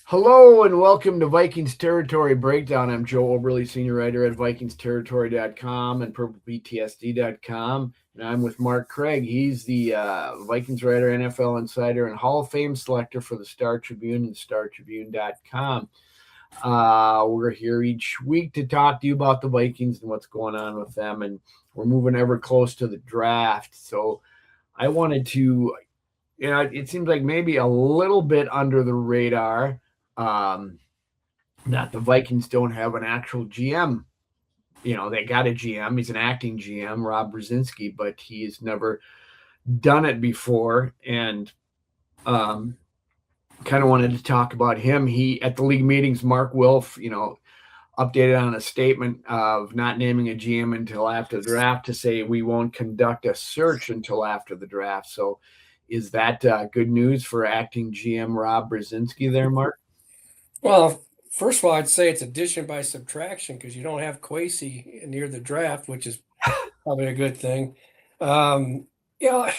Hello and welcome to Vikings Territory Breakdown. I'm Joe Oberly, senior writer at VikingsTerritory.com and PurplePTSD.com. And I'm with Mark Craig. He's the Vikings writer, NFL insider, and Hall of Fame selector for the Star Tribune and StarTribune.com. We're here each week to talk to you about the Vikings and what's going on with them. And we're moving ever close to the draft. So I wanted to, it seems like maybe a little bit under the radar. That the Vikings don't have an actual GM. They got a GM. He's an acting GM, Rob Brzezinski, but he's never done it before. And kind of wanted to talk about him. He at the league meetings, Mark Wilf, updated on a statement of not naming a GM until after the draft to say we won't conduct a search until after the draft. So, is that good news for acting GM Rob Brzezinski there, Mark? Well, first of all, I'd say it's addition by subtraction because you don't have Kwesi near the draft, which is probably a good thing. Um, you know,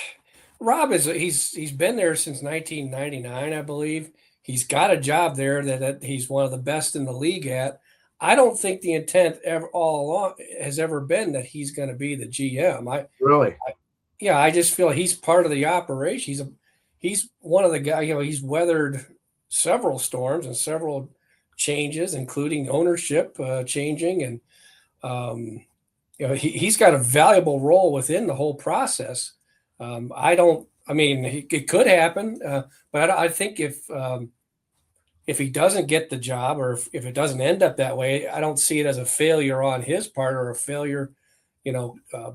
Rob he's been there since 1999, I believe. He's got a job there that he's one of the best in the league at. I don't think the intent all along has ever been that he's going to be the GM. Really? I just feel he's part of the operation. He's one of the guys. He's weathered several storms and several changes, including ownership changing, and he's got a valuable role within the whole process. It could happen, but I think if he doesn't get the job, or if it doesn't end up that way, I don't see it as a failure on his part or a failure,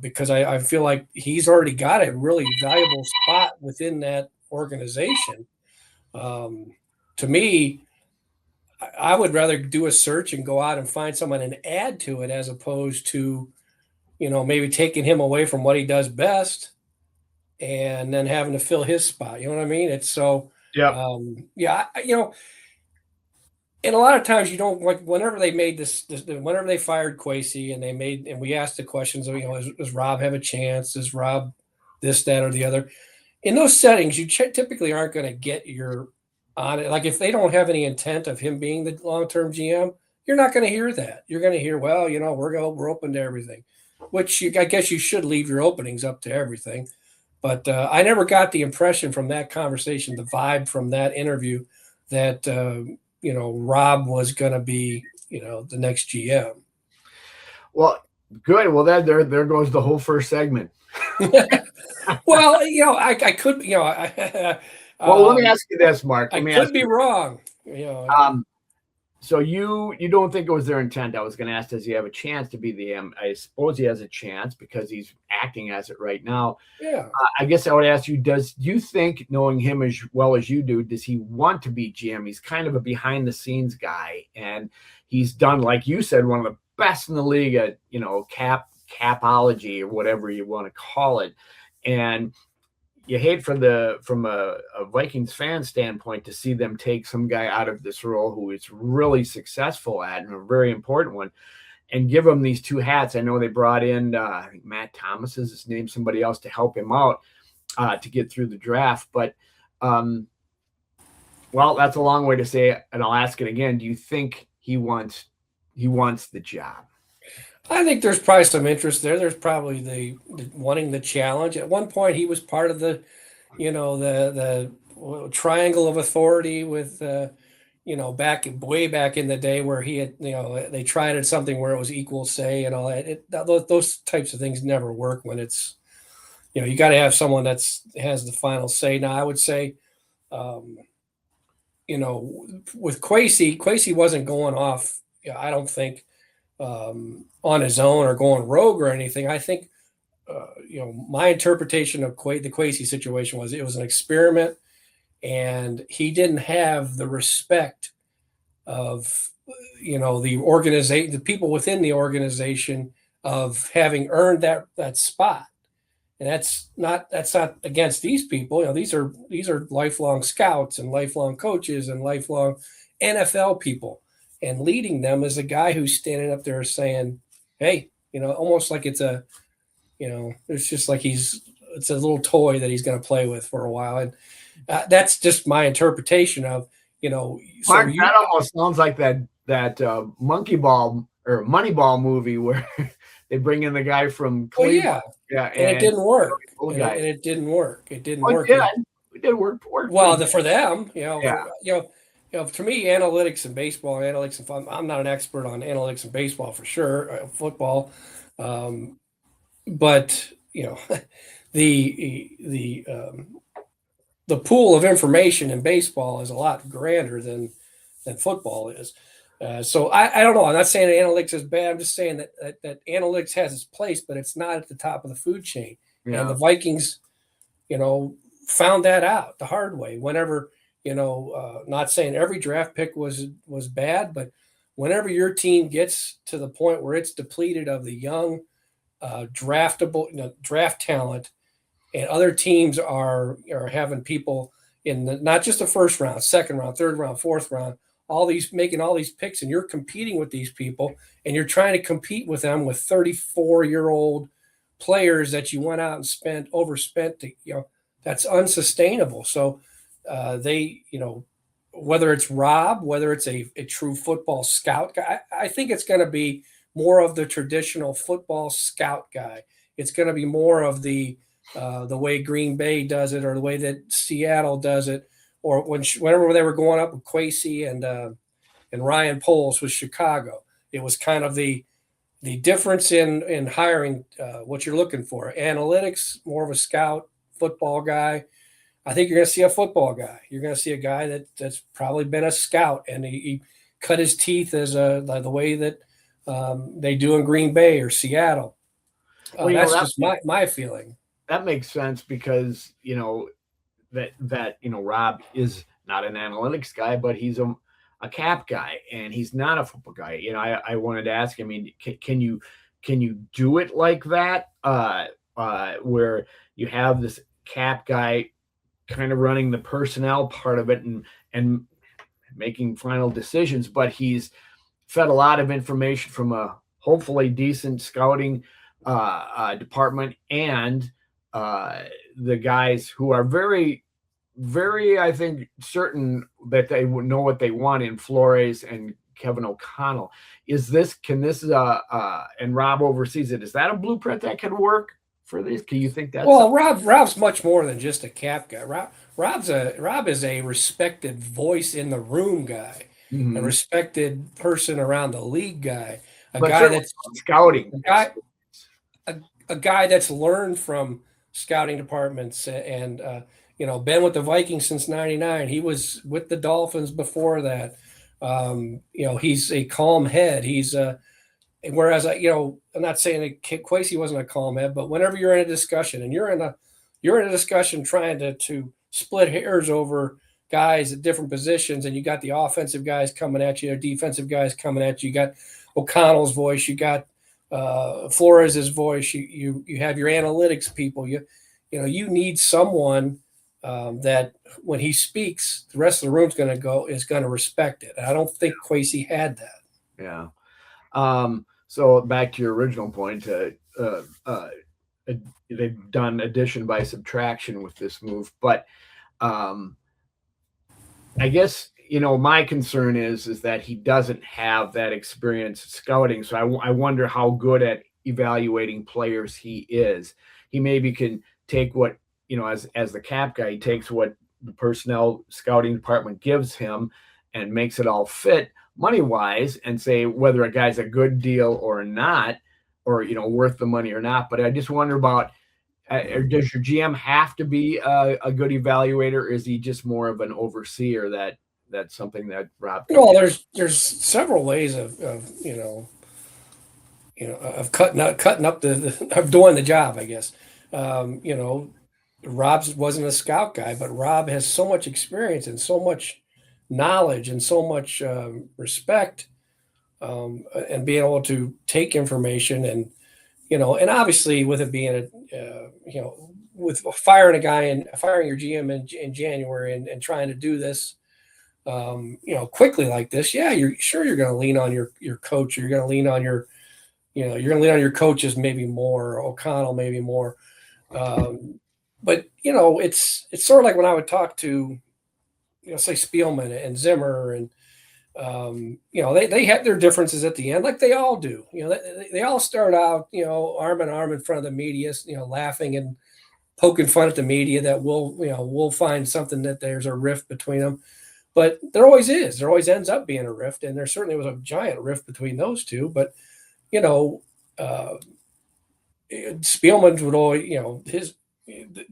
because I feel like he's already got a really valuable spot within that organization. To me, I would rather do a search and go out and find someone and add to it as opposed to, maybe taking him away from what he does best and then having to fill his spot. You know what I mean? It's so, Yeah. And a lot of times you don't, like, whenever they made whenever they fired Kwesi and we asked the questions of, does Rob have a chance? Does Rob this, that, or the other? In those settings, you typically aren't going to get your on it. Like, if they don't have any intent of him being the long-term GM, you're not going to hear that. You're going to hear, well, we're open to everything, which I guess you should leave your openings up to everything. But I never got the impression from that conversation, the vibe from that interview, that Rob was going to be the next GM. Well, good. Well, there goes the whole first segment. Well, I could, well, let me ask you this, Mark. I could be wrong. So you don't think it was their intent? I was going to ask, does he have a chance to be the GM? I suppose he has a chance because he's acting as it right now. Yeah. I guess I would ask you, do you think, knowing him as well as you do, does he want to be GM? He's kind of a behind the scenes guy, and he's done, like you said, one of the best in the league at, capology or whatever you want to call it. And you hate from a Vikings fan standpoint to see them take some guy out of this role who is really successful at, and a very important one, and give him these two hats. I know they brought in I think Matt Thomas is his name, somebody else to help him out to get through the draft. But well, that's a long way to say it, and I'll ask it again. Do you think he wants the job? I think there's probably some interest there. There's probably the wanting the challenge. At one point, he was part of the triangle of authority with, way back in the day where he had, they tried at something where it was equal say and all that. Those types of things never work when it's, you got to have someone has the final say. Now, I would say, with Kwesi wasn't going off. I don't think. On his own or going rogue or anything. I think, my interpretation of the Kwesi situation was it was an experiment, and he didn't have the respect of, the organization, the people within the organization, of having earned that spot. And that's not against these people. These are lifelong scouts and lifelong coaches and lifelong NFL people. And leading them is a guy who's standing up there saying, hey, almost like it's just like it's a little toy that he's going to play with for a while. And that's just my interpretation of, So Mark, that almost sounds like that monkey ball or Moneyball movie where they bring in the guy from well, Cleveland. yeah, Yeah, and it and didn't work, old and it, guy. and it didn't work. It didn't Oh, work. yeah, it did work for Well, them. for them, Yeah, to me, analytics and baseball, analytics and fun. I'm not an expert on analytics and baseball for sure, football, um, but the the pool of information in baseball is a lot grander than football is. So I don't know. I'm not saying that analytics is bad. I'm just saying that analytics has its place, but it's not at the top of the food chain. And the yeah. Vikings, found that out the hard way. Whenever, not saying every draft pick was bad, but whenever your team gets to the point where it's depleted of the young, draftable draft talent, and other teams are having people in not just the first round, second round, third round, fourth round, all these making all these picks, and you're competing with these people, and you're trying to compete with them with 34-year-old players that you went out and overspent to, that's unsustainable. So they, whether it's Rob, whether it's a true football scout guy, I think it's going to be more of the traditional football scout guy. It's going to be more of the way Green Bay does it, or the way that Seattle does it, or whenever they were going up with Quasey and Ryan Poles with Chicago, it was kind of the difference in hiring what you're looking for. Analytics, more of a scout, football guy. I think you're going to see a football guy. You're going to see a guy that's probably been a scout, and he cut his teeth as the way that they do in Green Bay or Seattle. Well, That's just my feeling. that makes sense because Rob is not an analytics guy, but he's a cap guy, and he's not a football guy. I wanted to ask. I mean, can you do it like that, where you have this cap guy kind of running the personnel part of it and making final decisions, but he's fed a lot of information from a hopefully decent scouting department and the guys who are very, very, I think, certain that they know what they want in Flores and Kevin O'Connell. Can this and Rob oversees it? Is that a blueprint that can work for this? Can you think that's Well, Rob's much more than just a cap guy. Rob is a respected voice in the room guy, a Mhm. respected person around the league guy, a But guy certainly that's scouting a guy a, a guy that's learned from scouting departments and been with the Vikings since '99. He was with the Dolphins before that. He's a calm head. Whereas I'm not saying that Quasey wasn't a calm head, but whenever you're in a discussion and you're in a discussion trying to split hairs over guys at different positions, and you got the offensive guys coming at you, or defensive guys coming at you. You got O'Connell's voice, you got Flores's voice, you have your analytics people. You need someone that when he speaks, the rest of the room's going to respect it. And I don't think Quasey had that. Yeah. So back to your original point, they've done addition by subtraction with this move, but um, I guess my concern is that he doesn't have that experience scouting. So I wonder how good at evaluating players he is. He maybe can take what as the cap guy, he takes what the personnel scouting department gives him and makes it all fit money wise, and say whether a guy's a good deal or not, or worth the money or not. But I just wonder about does your GM have to be a good evaluator, or is he just more of an overseer that's something that Rob can Well, do? there's several ways of of cutting up of doing the job, I guess. Rob wasn't a scout guy, but Rob has so much experience and so much knowledge and so much respect, and being able to take information and obviously with it being with firing your GM in January and trying to do this quickly like this. Yeah, you're going to lean on your coach. Or you're going to lean on your coaches maybe more, O'Connell maybe more. But it's sort of like when I would talk to say Spielman and Zimmer and they had their differences at the end, like they all do. They all start out, arm in arm in front of the media, laughing and poking fun at the media that we'll find something that there's a rift between them. But there always is. There always ends up being a rift, and there certainly was a giant rift between those two. But uh, Spielman would always,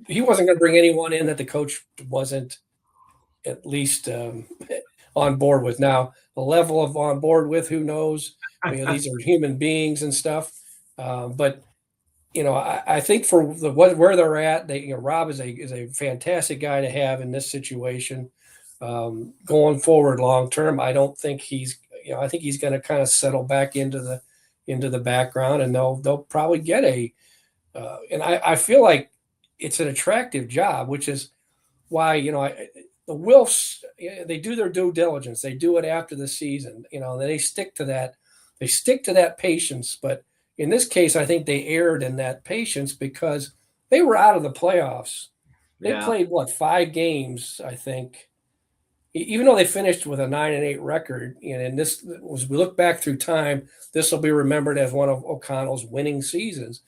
he wasn't going to bring anyone in that the coach wasn't at least on board with. Now, the level of on board with, who knows? These are human beings and stuff. But I think for where they're at, Rob is a fantastic guy to have in this situation. Going forward long term, I don't think I think he's going to kind of settle back into the background, and they'll probably get and I feel like it's an attractive job, which is why the Wilfs, they do their due diligence. They do it after the season. They stick to that. They stick to that patience. But in this case, I think they erred in that patience because they were out of the playoffs. They played 5 games, I think, even though they finished with a 9-8 record. And this was, we look back through time, this will be remembered as one of O'Connell's winning seasons.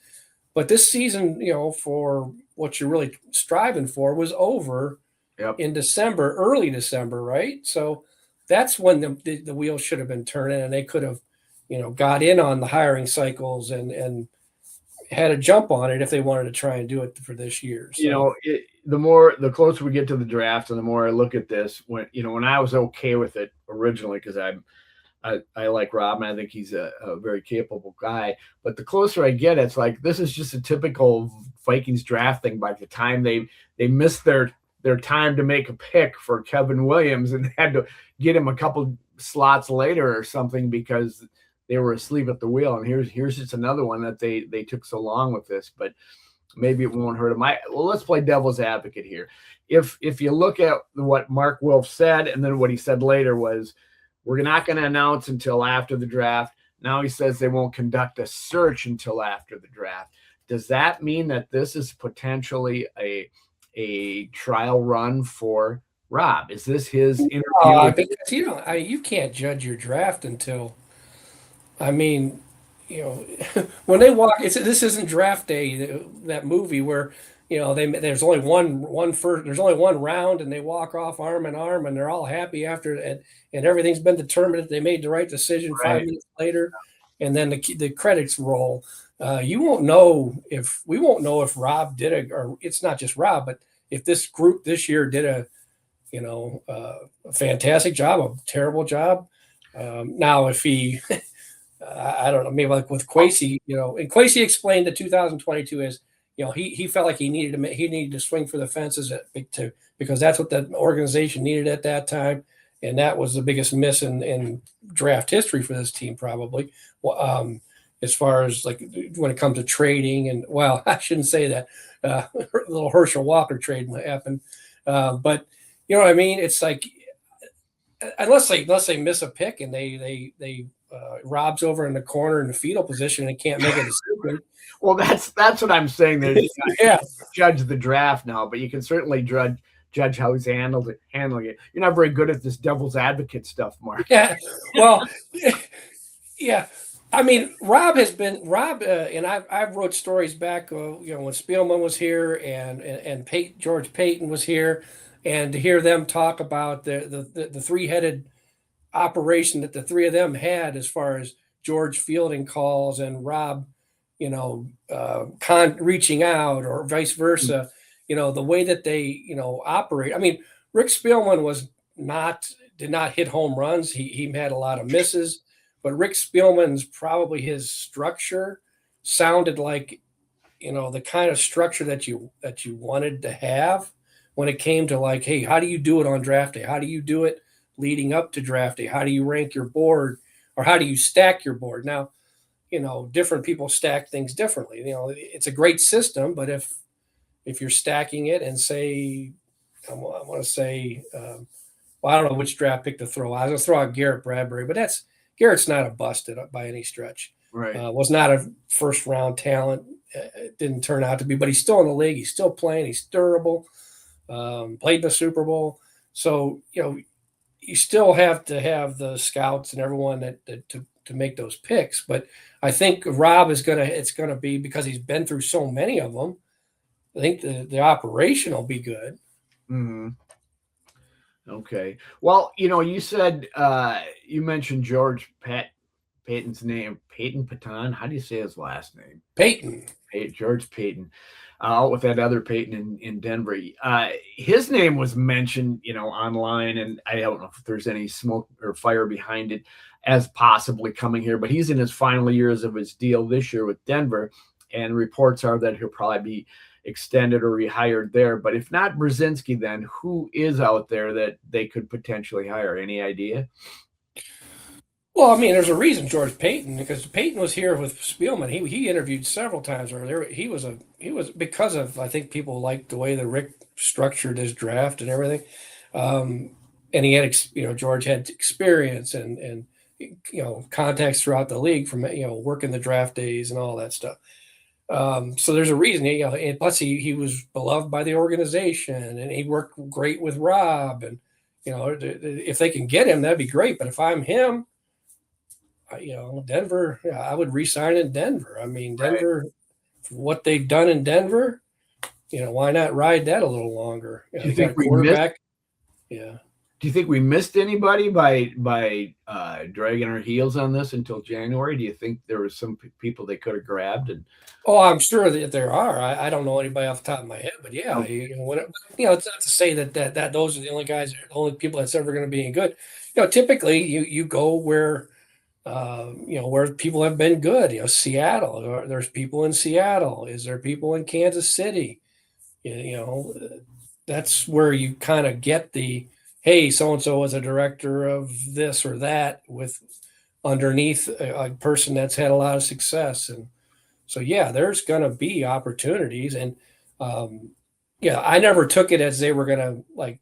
But this season, for what you're really striving for, was over in December, early December, right? So that's when the wheels should have been turning, and they could have, got in on the hiring cycles and had a jump on it if they wanted to try and do it for this year. So. The closer we get to the draft, and the more I look at this, when I was okay with it originally, because I like Rob, and I think he's a very capable guy. But the closer I get, it's like this is just a typical Vikings draft thing. By the time they missed their time to make a pick for Kevin Williams and had to get him a couple slots later or something because they were asleep at the wheel. And here's just another one that they took so long with this, but maybe it won't hurt him. Let's play devil's advocate here. If you look at what Mark Wilf said, and then what he said later was, we're not going to announce until after the draft. Now he says they won't conduct a search until after the draft. Does that mean that this is potentially a trial run for Rob? Is this his interview? Because you can't judge your draft until, when they walk. This isn't Draft Day, that movie where there's only there's only one round, and they walk off arm in arm, and they're all happy after, and everything's been determined that they made the right decision 5 minutes later, and then the credits roll. We won't know if Rob did it, or it's not just Rob, but if this group this year did a fantastic job, a terrible job. Now, if he, I don't know, maybe like with Kwesi, and Kwesi explained that 2022 is, he felt like he needed to swing for the fences because that's what the organization needed at that time, and that was the biggest miss in draft history for this team, probably. As far as like when it comes to trading, and I shouldn't say that. A little Herschel Walker trade might happen, but you know what I mean. It's like unless they miss a pick and they Rob's over in the corner in the fetal position and can't make a decision. Well, that's what I'm saying. There's judge the draft now, but you can certainly judge how he's handling it. You're not very good at this devil's advocate stuff, Mark. Yeah. Well, yeah. I mean, Rob, and I've wrote stories back, when Spielman was here and George Payton was here, and to hear them talk about the three-headed operation that the three of them had, as far as George fielding calls and Rob, reaching out, or vice versa, the way that they, operate. I mean, Rick Spielman did not hit home runs. He had a lot of misses. But Rick Spielman's, probably his structure sounded like, the kind of structure that you wanted to have when it came to like, hey, how do you do it on draft day? How do you do it leading up to draft day? How do you rank your board, or how do you stack your board? Now, different people stack things differently. It's a great system, but if you're stacking it and say, I want to say, I don't know which draft pick to throw. I was going to throw out Garrett Bradbury, but Garrett's not a busted by any stretch. Right. Was not a first round talent. It didn't turn out to be, but he's still in the league. He's still playing. He's durable. Played in the Super Bowl. So you still have to have the scouts and everyone to make those picks. But I think Rob is gonna it's gonna be because he's been through so many of them. I think the operation will be good. Mm-hmm. Okay. Well, you said you mentioned Payton's name, Peyton Patan. How do you say his last name? Peyton. George Payton, out with that other Payton in Denver. His name was mentioned, online, and I don't know if there's any smoke or fire behind it as possibly coming here, but he's in his final years of his deal this year with Denver, and reports are that he'll probably be extended or rehired there. But if not Brzezinski, then who is out there that they could potentially hire? Any idea? Well, I mean, there's a reason George Payton, because Payton was here with Spielman. He interviewed several times earlier. He was because of, I think people liked the way that Rick structured his draft and everything, um, and he had George had experience and contacts throughout the league from working the draft days and all that stuff. So there's a reason. And plus he was beloved by the organization, and he worked great with Rob. And if they can get him, that'd be great. But if I'm him, Denver, yeah, I would re-sign in Denver. I mean, Right. Denver, what they've done in Denver, why not ride that a little longer? Do you They got think a we missed? quarterback. Yeah. Do you think we missed anybody by dragging our heels on this until January? Do you think there was some people they could have grabbed? And Oh, I'm sure that there are. I don't know anybody off the top of my head, but yeah, oh, it's not to say that those are the only guys, the only people that's ever going to be any good. Typically you go where where people have been good. Seattle. There's people in Seattle. Is there people in Kansas City? That's where you kind of get the, hey, so and so was a director of this or that with underneath a person that's had a lot of success. And so yeah, there's going to be opportunities. And um, yeah, I never took it as they were going to like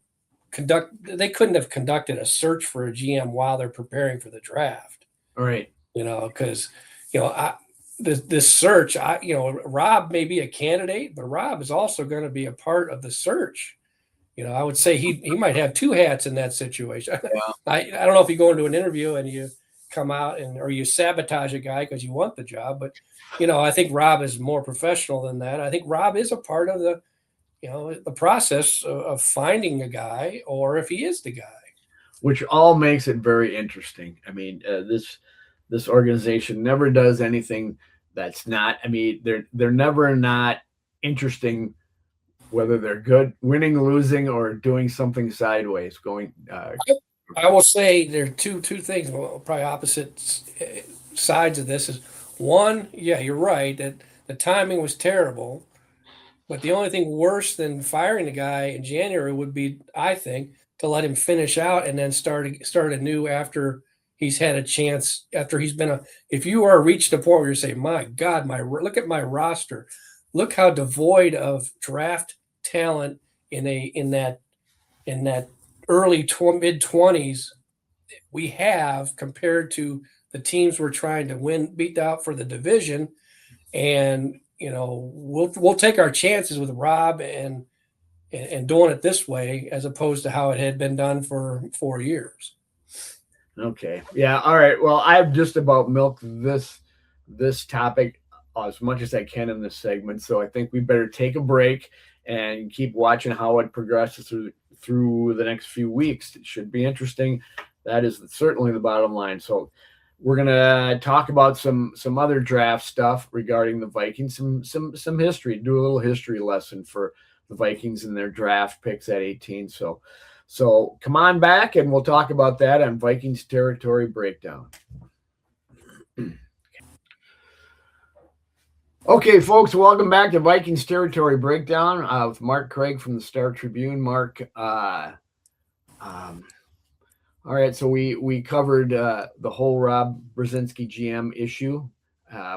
conduct. They couldn't have conducted a search for a GM while they're preparing for the draft. all right. Because I this search, Rob may be a candidate, but Rob is also going to be a part of the search. I would say he might have two hats in that situation. Yeah. I don't know if you go into an interview and you come out or you sabotage a guy because you want the job, but I think Rob is more professional than that. I think Rob is a part of the process of finding a guy, or if he is the guy. Which all makes it very interesting. I mean, this organization never does anything that's not. I mean, they're never not interesting, whether they're good, winning, losing, or doing something sideways. Going. I will say there are two things, well, probably opposite sides of this. Is one, yeah, you're right that the timing was terrible, but the only thing worse than firing the guy in January would be, I think, to let him finish out and then start anew after he's had a chance. After he's been a, if you are reached a point where you say, "My God, look at my roster, look how devoid of draft talent in that early mid 20s we have compared to the teams we're trying to beat out for the division." And we'll take our chances with Rob and doing it this way as opposed to how it had been done for 4 years. Okay. Yeah. All right. Well, I've just about milked this topic as much as I can in this segment, so I think we better take a break and keep watching how it progresses through the next few weeks. It should be interesting. That is certainly the bottom line. So we're gonna talk about some other draft stuff regarding the Vikings, some history, do a little history lesson for the Vikings and their draft picks at 18. So come on back and we'll talk about that on Vikings Territory Breakdown. Okay, folks, welcome back to Vikings Territory Breakdown with Mark Craig from the Star Tribune. Mark, all right, so we covered the whole Rob Brzezinski GM issue.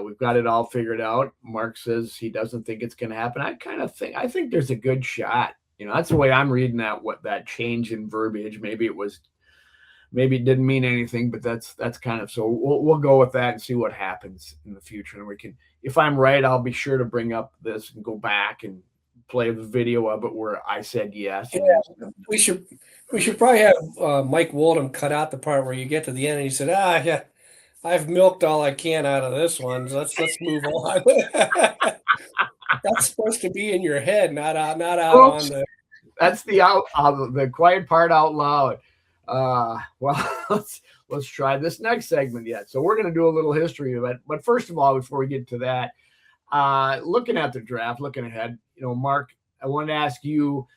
We've got it all figured out. Mark says he doesn't think it's going to happen. I think there's a good shot. That's the way I'm reading that change in verbiage. Maybe it didn't mean anything, but that's kind of, so we'll go with that and see what happens in the future. And we can, if I'm right, I'll be sure to bring up this and go back and play the video of it where I said yes, Yeah, and you. we should we should probably have Mike Woldham cut out the part where you get to the end and he said, "Ah, yeah, I've milked all I can out of this one. So let's move on." That's supposed to be in your head, not out on Oops, the. that's the quiet part out loud. Well, let's try this next segment yet. So we're going to do a little history of it, but first of all, before we get to that, looking at the draft, looking ahead, Mark, I wanted to ask you,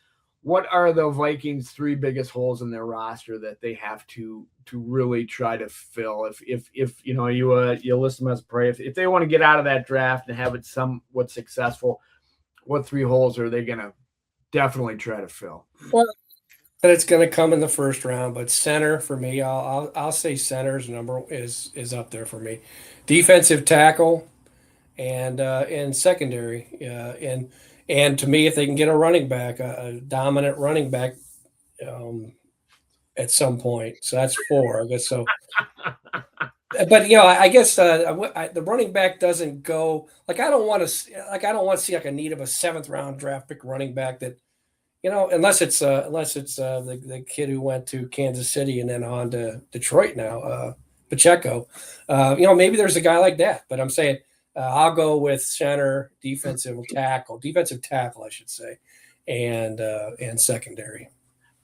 what are the Vikings' three biggest holes in their roster that they have to really try to fill? If you list them as a prey, if they want to get out of that draft and have it somewhat successful, what three holes are they going to definitely try to fill? Well, that it's going to come in the first round, but center for me, I'll say center's number is up there for me. Defensive tackle and secondary, and to me, if they can get a running back, a dominant running back, um, at some point, so that's four, I guess. So, but I guess the running back doesn't go like I don't want to see like a need of a seventh round draft pick running back that unless it's the kid who went to Kansas City and then on to Detroit now, Pacheco. Maybe there's a guy like that, but I'm saying I'll go with center, defensive tackle, I should say, and secondary.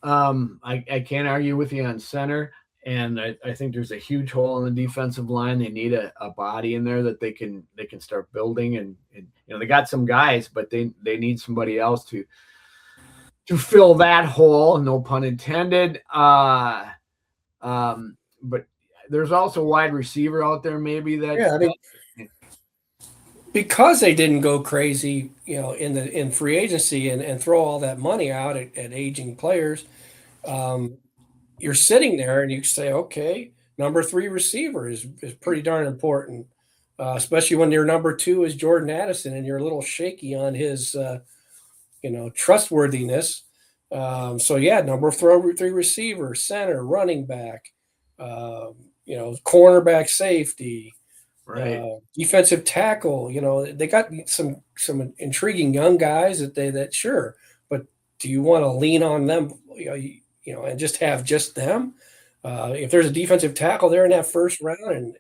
I can't argue with you on center, and I think there's a huge hole in the defensive line. They need a body in there that they can start building, and they got some guys, but they need somebody else to fill that hole. No pun intended. But there's also a wide receiver out there, maybe that. Yeah, I mean, because they didn't go crazy, in free agency and throw all that money out at aging players. You're sitting there and you say, okay, number three receiver is pretty darn important, especially when your number two is Jordan Addison and you're a little shaky on his, trustworthiness. So yeah, number three receiver, center, running back, cornerback, safety, Right. Defensive tackle. They got some intriguing young guys that sure, but do you want to lean on them? And just have just them. If there's a defensive tackle there in that first round, and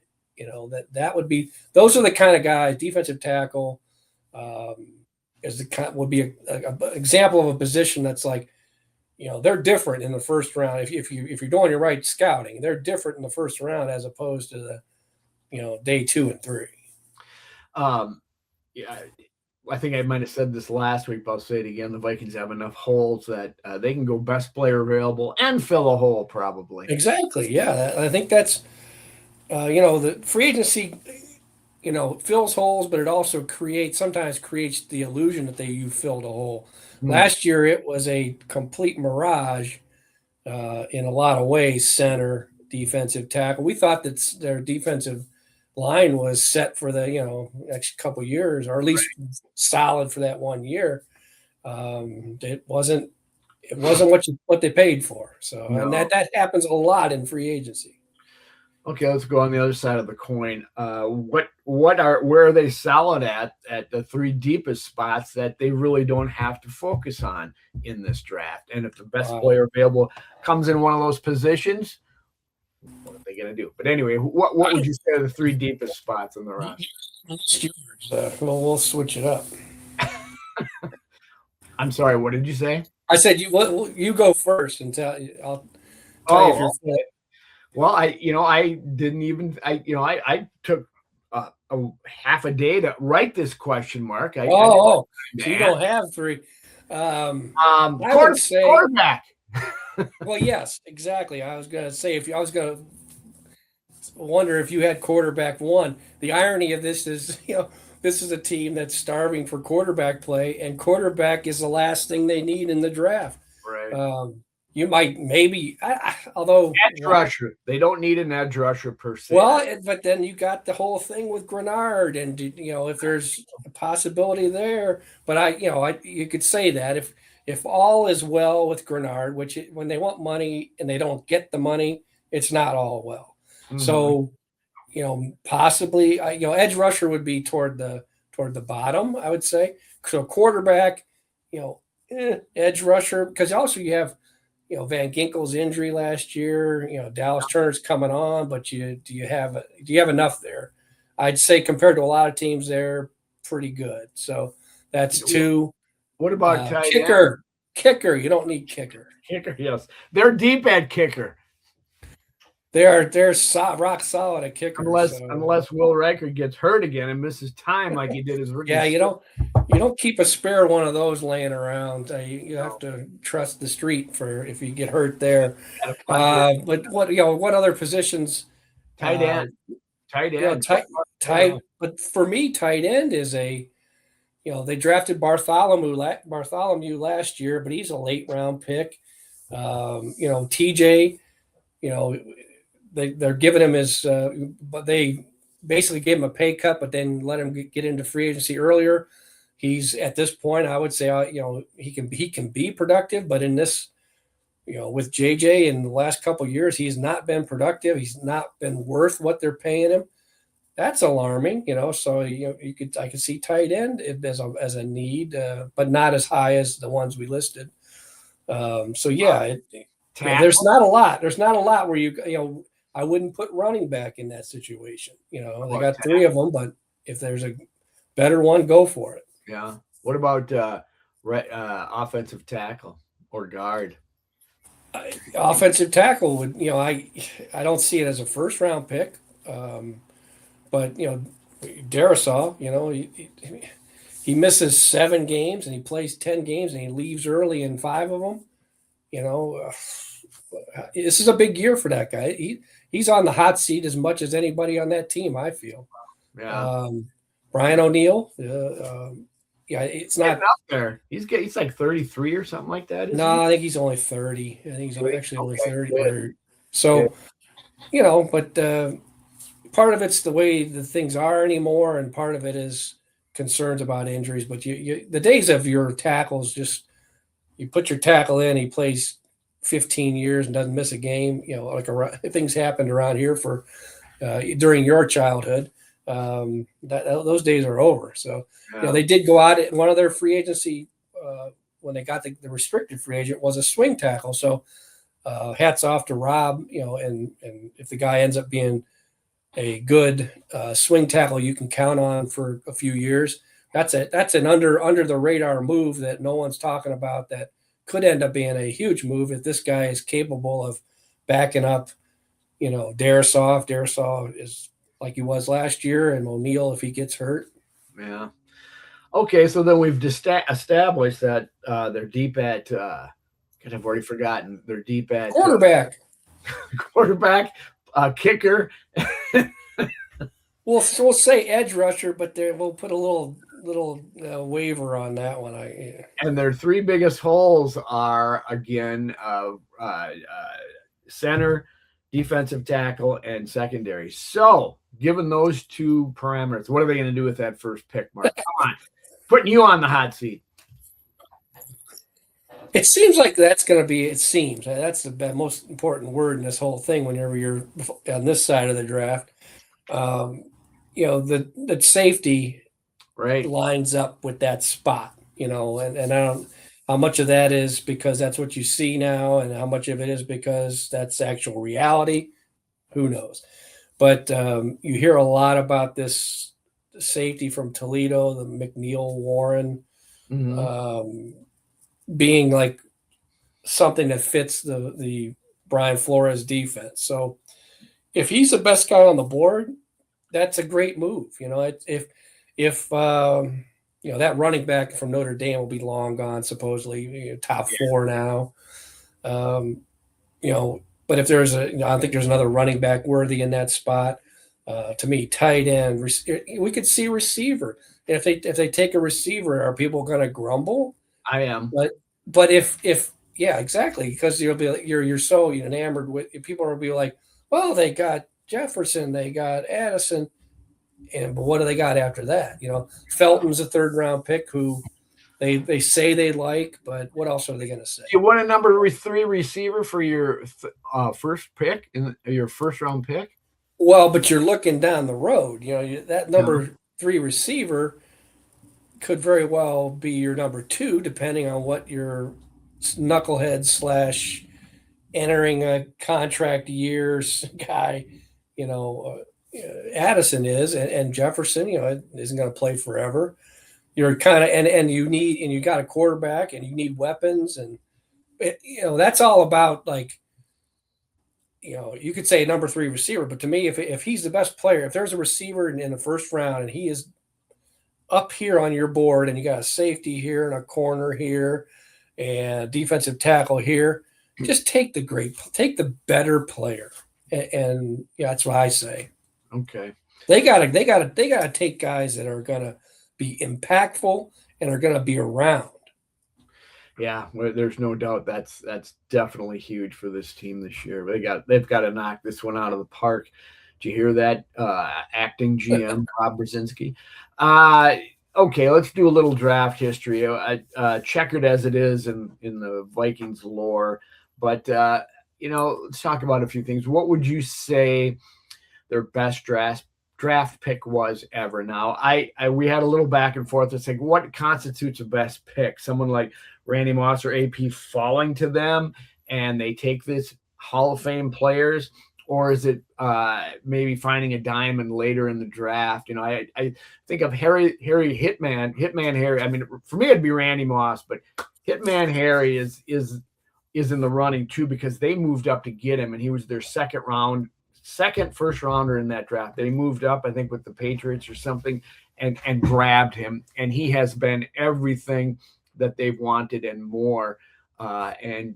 that would be those are the kind of guys. Defensive tackle would be a example of a position that's like, they're different in the first round. If you're doing your right scouting, they're different in the first round as opposed to the day 2 and 3. Yeah, I think I might have said this last week, but I'll say it again. The Vikings have enough holes that they can go best player available and fill a hole probably. Exactly. Yeah, I think that's the free agency, fills holes, but it also sometimes creates the illusion that you filled a hole. Last year, it was a complete mirage in a lot of ways. Center, defensive tackle. We thought that their defensive line was set for the next couple of years, or at least solid for that 1 year. It wasn't what they paid for. So no. And that happens a lot in free agency. Okay, let's go on the other side of the coin. Where are they solid at the three deepest spots that they really don't have to focus on in this draft? And if the best player available comes in one of those positions, what are they going to do? But anyway, what would you say are the three deepest spots in the roster? We'll switch it up. I'm sorry, what did you say? I said you go first and I'll tell you if you're fit. Well, I didn't even I took a half a day to write this question, Mark. So you don't have three. I would say quarterback. Well, yes, exactly. I was going to say I was going to wonder if you had quarterback one. The irony of this is, this is a team that's starving for quarterback play, and quarterback is the last thing they need in the draft. Right. You might although edge rusher, they don't need an edge rusher per se. Well, but then you got the whole thing with Grenard, and if there's a possibility there, but you could say that if all is well with Grenard, which when they want money and they don't get the money, it's not all well. Mm-hmm. So, possibly, edge rusher would be toward the bottom, I would say. So quarterback, edge rusher, because also you have Van Ginkel's injury last year. Dallas Turner's coming on, but do you have enough there? I'd say compared to a lot of teams, they're pretty good. So that's two. What about tight end? Kicker. You don't need kicker. Kicker, yes. They're deep at kicker. They're rock solid at kicker. Unless Will Riker gets hurt again and misses time like he did his rookie. Yeah, you don't keep a spare one of those laying around. You have to trust the street for if you get hurt there. But what other positions? Tight end. Tight end. But for me, tight end is they drafted Bartholomew last year, but he's a late round pick. TJ, they're giving him but they basically gave him a pay cut, but then let him get into free agency earlier. He's at this point, I would say, he can be productive, but in this, with JJ in the last couple of years, he's not been productive. He's not been worth what they're paying him. That's alarming, So I could see tight end as a need, but not as high as the ones we listed. There's not a lot. There's not a lot where I wouldn't put running back in that situation. They got three of them, but if there's a better one, go for it. Yeah. What about offensive tackle or guard? Offensive tackle would, I don't see it as a first round pick, but Darisaw, he misses 7 games and he plays 10 games and he leaves early in 5 of them. This is a big year for that guy. He's on the hot seat as much as anybody on that team, I feel. Yeah. Brian O'Neill. It's not up there. He's like 33 or something like that. I think he's only 30. I think he's actually only 30. So, but part of it's the way the things are anymore, and part of it is concerns about injuries. But the days of your tackles, just you put your tackle in, he plays 15 years and doesn't miss a game. Things happened around here for during your childhood. Those days are over. So, they did go out at one of their free agency when they got the restricted free agent was a swing tackle. So, hats off to Rob. And if the guy ends up being a good swing tackle, you can count on for a few years. That's an under the radar move that no one's talking about. That could end up being a huge move if this guy is capable of backing up, Darisaw. If Darisaw is like he was last year, and O'Neal if he gets hurt. Yeah. Okay, so then we've established that they're deep at. I've already forgotten. They're deep at quarterback, kicker. We'll say edge rusher, but we'll put a little waiver on that one. And their 3 biggest holes are again center, defensive tackle, and secondary. So, given those 2 parameters, what are they going to do with that first pick, Mark? Come on, putting you on the hot seat. It seems like that's going to be. It seems that's the most important word in this whole thing. Whenever you're on this side of the draft, the safety lines up with that spot. And I don't how much of that is because that's what you see now, and how much of it is because that's actual reality. Who knows? But you hear a lot about this safety from Toledo, the McNeil Warren. Mm-hmm. Being like something that fits the Brian Flores defense. So if he's the best guy on the board, that's a great move. If that running back from Notre Dame will be long gone, supposedly top 4 now. But if there's I think there's another running back worthy in that spot. To me, tight end, we could see receiver. If they take a receiver, are people going to grumble? I am. But if exactly, because you're so enamored with people will be like, well, they got Jefferson, they got Addison, but what do they got after that? Felton's a 3rd round pick who they say they like, but what else are they going to say? You want a number 3 receiver for your first pick in your first round pick? Well, but you're looking down the road. That number 3 receiver could very well be your number two, depending on what your knucklehead slash entering a contract years guy, you know, Addison is, and Jefferson, isn't going to play forever. You're kind of and you got a quarterback and you need weapons and that's all about like you could say number three receiver, but to me, if he's the best player, if there's a receiver in the first round and he is up here on your board and you got a safety here and a corner here and defensive tackle here, just take the better player. And yeah, that's what I say. Okay. They gotta take guys that are gonna be impactful and are gonna be around. Yeah, there's no doubt that's definitely huge for this team this year. They've got to knock this one out of the park. Did you hear that? Acting GM Bob Brzezinski. Okay, let's do a little draft history. Checkered as it is in the Vikings lore, but let's talk about a few things. What would you say their best draft pick was ever? Now, we had a little back and forth. It's like, what constitutes a best pick? Someone like Randy Moss or AP falling to them and they take this Hall of Fame players, or is it maybe finding a diamond later in the draft? I think of Harry Hitman Harry. I mean, for me, it'd be Randy Moss, but Hitman Harry is in the running too because they moved up to get him, and he was their second first rounder in that draft. They moved up, I think, with the Patriots or something, and grabbed him, and he has been everything that they've wanted and more. And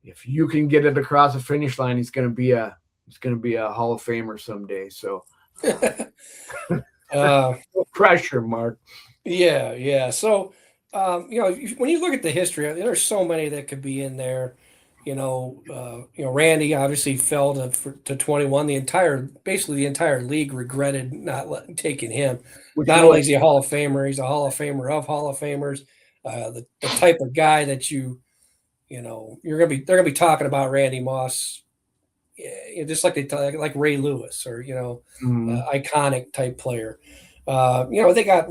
if you can get it across the finish line, he's going to be a Hall of Famer someday. So pressure, Mark. Yeah. So when you look at the history, there's so many that could be in there. Randy obviously fell to 21. Basically the entire league regretted not taking him. Not only is he a Hall of Famer, he's a Hall of Famer of Hall of Famers. The type of guy that they're gonna be talking about Randy Moss, just like like Ray Lewis or iconic type player. They got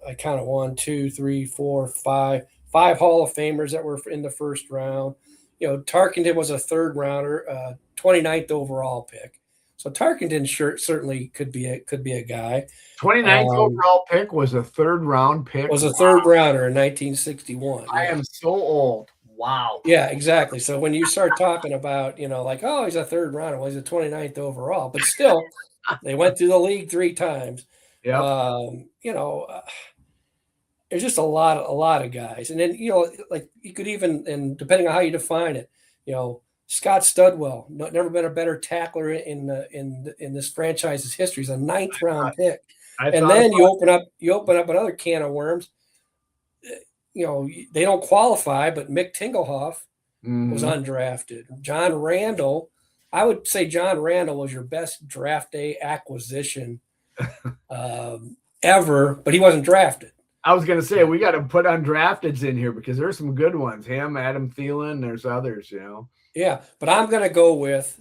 I counted 1, 2, 3, 4, 5 Hall of Famers that were in the first round. Tarkenton was a third rounder, 29th overall pick. So Tarkenton certainly could be a guy. 29th overall pick was a third round pick. Was a third rounder in 1961. I am so old. Wow. Yeah, exactly. So when you start talking about, like, oh, he's a third rounder, well, he's a 29th overall, but still, they went through the league 3 times. Yeah. There's just a lot of guys, and then like you could even, and depending on how you define it, Scott Studwell, never been a better tackler in this franchise's history. He's a 9th round pick, and then you open up another can of worms. They don't qualify, but Mick Tingelhoff was undrafted. John Randall, I would say John Randall was your best draft day acquisition ever, but he wasn't drafted. I was going to say, we got to put undrafteds in here because there's some good ones. Him, Adam Thielen, there's others, Yeah, but I'm going to go with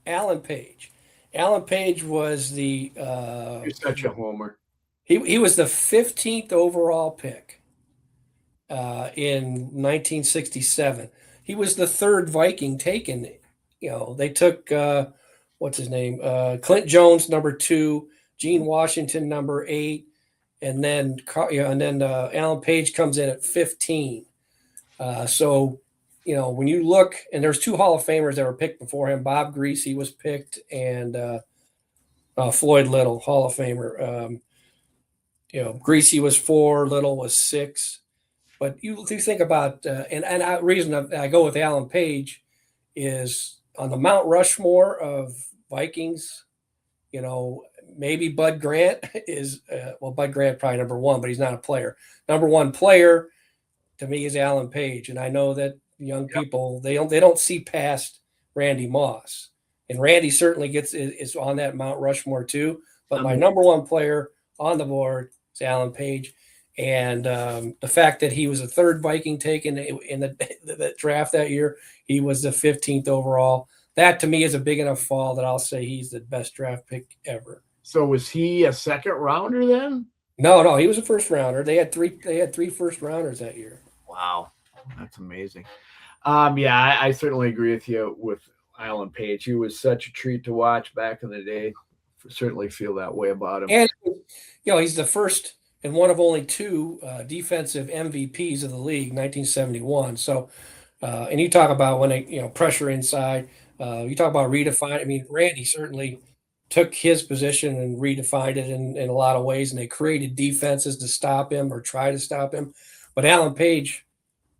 Alan Page. Alan Page was the you're such a homer. He was the 15th overall pick in 1967. He was the third Viking taken. They took what's his name? Clint Jones, number 2, Gene Washington, number 8. And then Alan Page comes in at 15. So when you look, and there's 2 Hall of Famers that were picked before him. Bob Greasy was picked, and Floyd Little, Hall of Famer. Greasy was 4, Little was 6. But you think about, and the reason I go with Alan Page is on the Mount Rushmore of Vikings. Maybe Bud Grant is Bud Grant probably number 1, but he's not a player. Number 1 player to me is Alan Page, and I know that young people they don't see past Randy Moss, and Randy certainly is on that Mount Rushmore too. But my number 1 player on the board is Alan Page, and the fact that he was a third Viking taken in the draft that year, he was the 15th overall. That to me is a big enough fall that I'll say he's the best draft pick ever. So was he a second rounder then? No, no, he was a first rounder. They had three first rounders that year. Wow, that's amazing. Yeah, I certainly agree with you with Alan Page. He was such a treat to watch back in the day. Certainly feel that way about him. And he's the first and one of only two defensive MVPs of the league, 1971. So, and you talk about when they, pressure inside. You talk about redefine. I mean, Randy certainly took his position and redefined it in a lot of ways, and they created defenses to stop him or try to stop him. But Alan Page,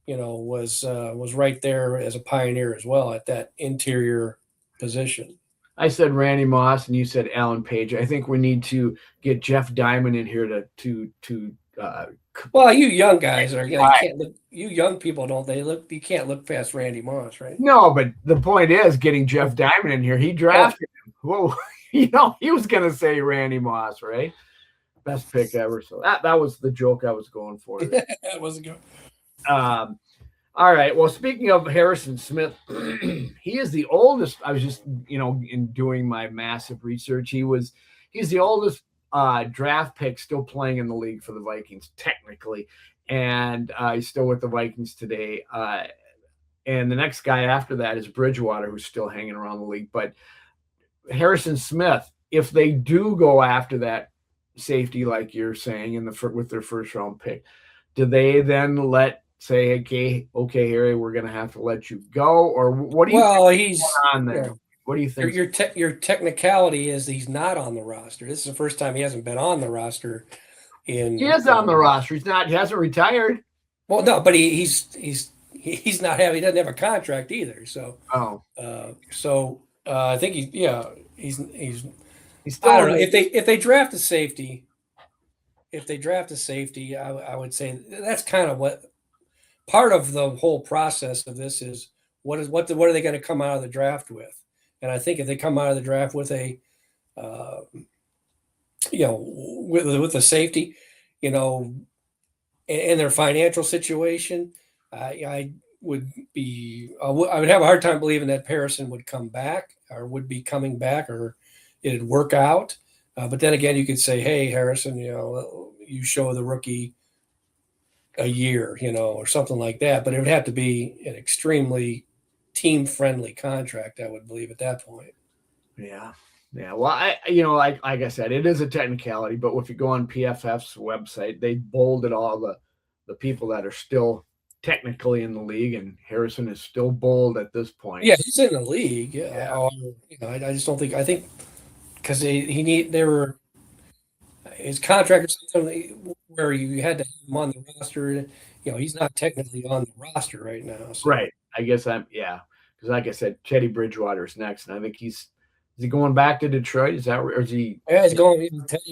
was right there as a pioneer as well at that interior position. I said Randy Moss, and you said Alan Page. I think we need to get Jeff Diamond in here to. Well, you young guys are, you can't look. You young people don't. They look. You can't look past Randy Moss, right? No, but the point is getting Jeff Diamond in here. He drafted him. Whoa, he was going to say Randy Moss, right? Best pick ever. So that was the joke I was going for. That wasn't good. All right. Well, speaking of Harrison Smith, he is the oldest. I was just, in doing my massive research, he's the oldest draft pick still playing in the league for the Vikings, technically. And he's still with the Vikings today. And the next guy after that is Bridgewater, who's still hanging around the league. But Harrison Smith, if they do go after that safety, like you're saying, with their first round pick, do they then say, okay, Harry, we're going to have to let you go, or what do you? Well, he's on there. What do you think? Your technicality is he's not on the roster. This is the first time he hasn't been on the roster. He is on the roster. He's not. He hasn't retired. Well, no, but he's not having. He doesn't have a contract either. So, I think he's still. I don't know if they draft a safety. If they draft a safety, I would say that's kind of what part of the whole process of this is. What are they going to come out of the draft with? And I think if they come out of the draft with a, with a safety, in their financial situation, I would have a hard time believing that Harrison would come back or would be coming back or it'd work out. But then again, you could say, hey, Harrison, you show the rookie a year, or something like that. But it would have to be an extremely team-friendly contract, I would believe, at that point. Yeah. Well, like I said, it is a technicality, but if you go on PFF's website, they bolded all the people that are still technically in the league, and Harrison is still bold at this point. Yeah, he's in the league. Yeah. I just don't think. I think because they were his contract or something where you had to have him on the roster. He's not technically on the roster right now. So. Right. I guess because like I said, Teddy Bridgewater is next, and I think is he going back to Detroit? Is that or is he? Yeah, he's going.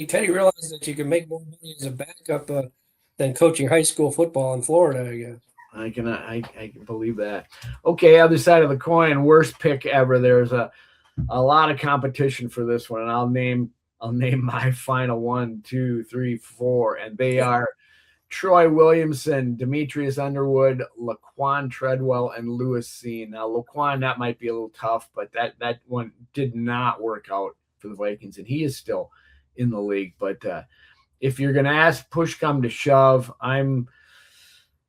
Teddy realized that you can make more money as a backup than coaching high school football in Florida. I guess. I can believe that. Okay, other side of the coin, worst pick ever. There's a lot of competition for this one, and I'll name my final 1, 2, 3, 4, and they are Troy Williamson, Demetrius Underwood, Laquan Treadwell, and Lewis Cine. Now, Laquan, that might be a little tough, but that one did not work out for the Vikings, and he is still in the league. But if you're going to ask push come to shove, I'm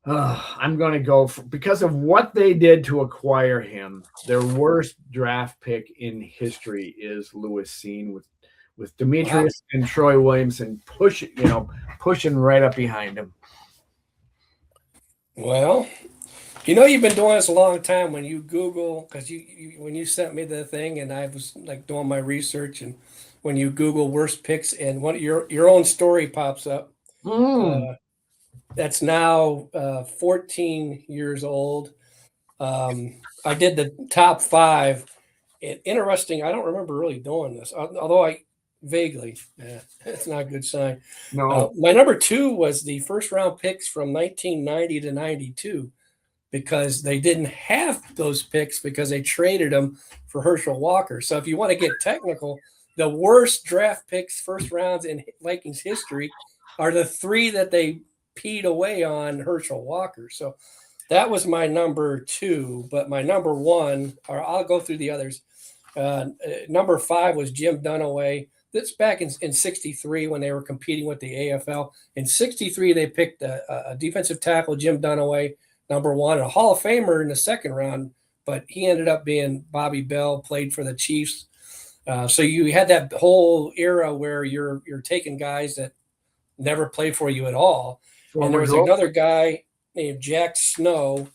going to go because of what they did to acquire him. Their worst draft pick in history is Lewis Cine with Demetrius and Troy Williamson pushing right up behind him. Well, you've been doing this a long time. When you Google, because when you sent me the thing, and I was like doing my research, and when you Google worst picks, and your own story pops up. That's now 14 years old. I did the top 5. Interesting. I don't remember really doing this, although I vaguely. It's not a good sign. No. My number 2 was the first round picks from 1990 to 92 because they didn't have those picks because they traded them for Herschel Walker. So if you want to get technical, the worst draft picks, first rounds in Vikings history are the 3 that they peed away on Herschel Walker. So that was my number 2, but my number 1, or I'll go through the others. Number 5 was Jim Dunaway, That's back in 63 when they were competing with the AFL. In 63, they picked a defensive tackle, Jim Dunaway, number one, and a Hall of Famer in the second round, but he ended up being Bobby Bell, played for the Chiefs. So you had that whole era where you're taking guys that never played for you at all. And there was another guy named Jack Snow.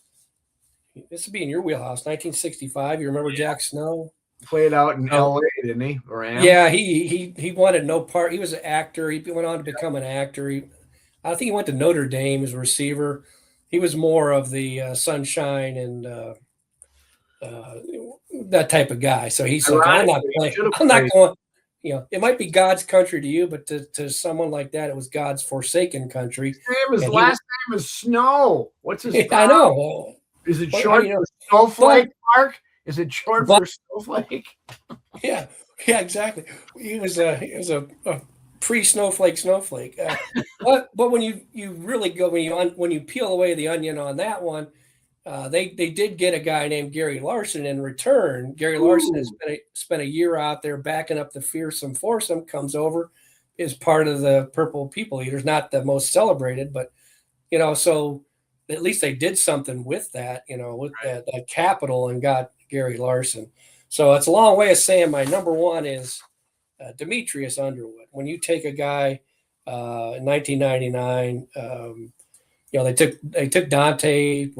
This would be in your wheelhouse, 1965. You remember Jack Snow? Played out in L.A., didn't he? Yeah, he wanted no part. He was an actor. He went on to become an actor. I think he went to Notre Dame as a receiver. He was more of the sunshine and that type of guy. So he's like, I'm not playing. I'm not going. You know, it might be God's country to you, but to someone like that, it was God's forsaken country. His last name is Snow. What's his name? I know. Is it short for Snowflake, Mark? Is it short for Snowflake? Yeah, exactly. He was a pre-snowflake. But when you really go when you peel away the onion on that one, they did get a guy named Gary Larson in return. Gary Larson has spent a year out there backing up the fearsome foursome. Comes over, is part of the Purple People Eaters. Not the most celebrated, but so at least they did something with that. With that capital and got Gary Larson. So it's a long way of saying my number one is Demetrius Underwood. When you take a guy in 1999, they took Dante.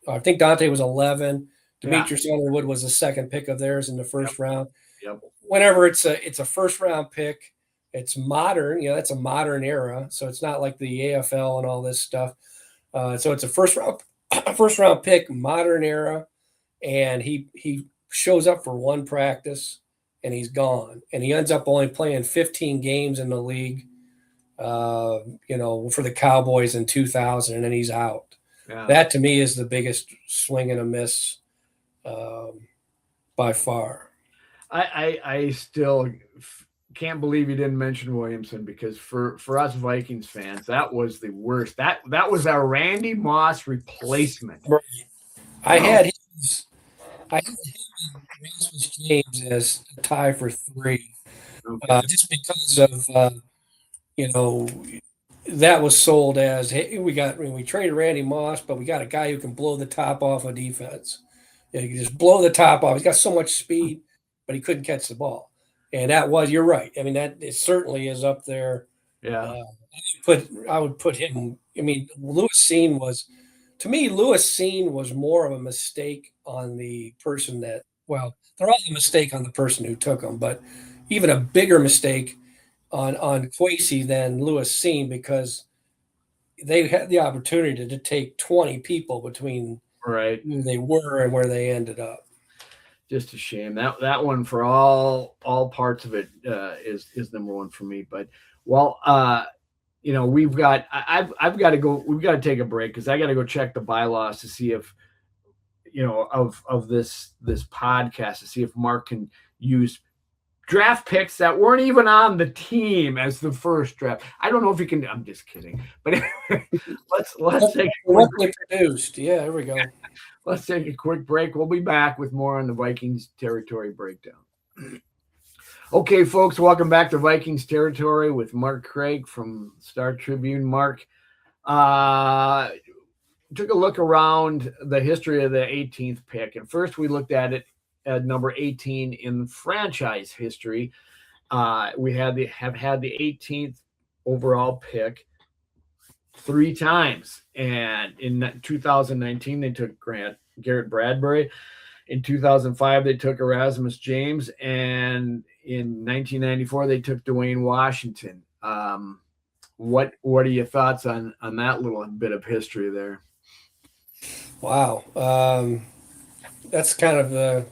I think Dante was 11. Demetrius Underwood was the second pick of theirs in the first round. Yep. Whenever it's a first round pick, it's modern. That's a modern era. So it's not like the AFL and all this stuff. So it's a first round pick, modern era, and he shows up for one practice and he's gone, and he ends up only playing 15 games in the league, for the Cowboys in 2000, and then he's out. Yeah. That to me is the biggest swing and a miss by far. I still can't believe you didn't mention Williamson, because for us Vikings fans, that was the worst. That was a Randy Moss replacement. I had him and Rasmus James as a tie for 3, just because of that was sold as, hey, we traded Randy Moss, but we got a guy who can blow the top off of defense. He can just blow the top off. He's got so much speed, but he couldn't catch the ball. And you're right. I mean, it certainly is up there. Yeah. I would put him. I mean, Lewis Cine was more of a mistake on the person they're all a mistake on the person who took him, but even a bigger mistake on Kwesi than Lewis Cine, because they had the opportunity to take 20 people between who they were and where they ended up. Just a shame. That one, for all parts of it, is number one for me. But we've got I've got to go. We've got to take a break, because I got to go check the bylaws to see if of this podcast, to see if Mark can use draft picks that weren't even on the team as the first draft. I don't know if you can. I'm just kidding. But let's take what they produced. Yeah, here we go. Let's take a quick break. We'll be back with more on the Vikings territory breakdown. Okay, folks, welcome back to Vikings territory with Mark Craig from Star Tribune. Mark took a look around the history of the 18th pick, and first we looked at it at number 18 in franchise history. We have had the 18th overall pick 3 times, and in 2019 they took Garrett Bradbury. In 2005 they took Erasmus James, and in 1994 they took Dwayne Washington. What are your thoughts on that little bit of history there? Wow, that's kind of the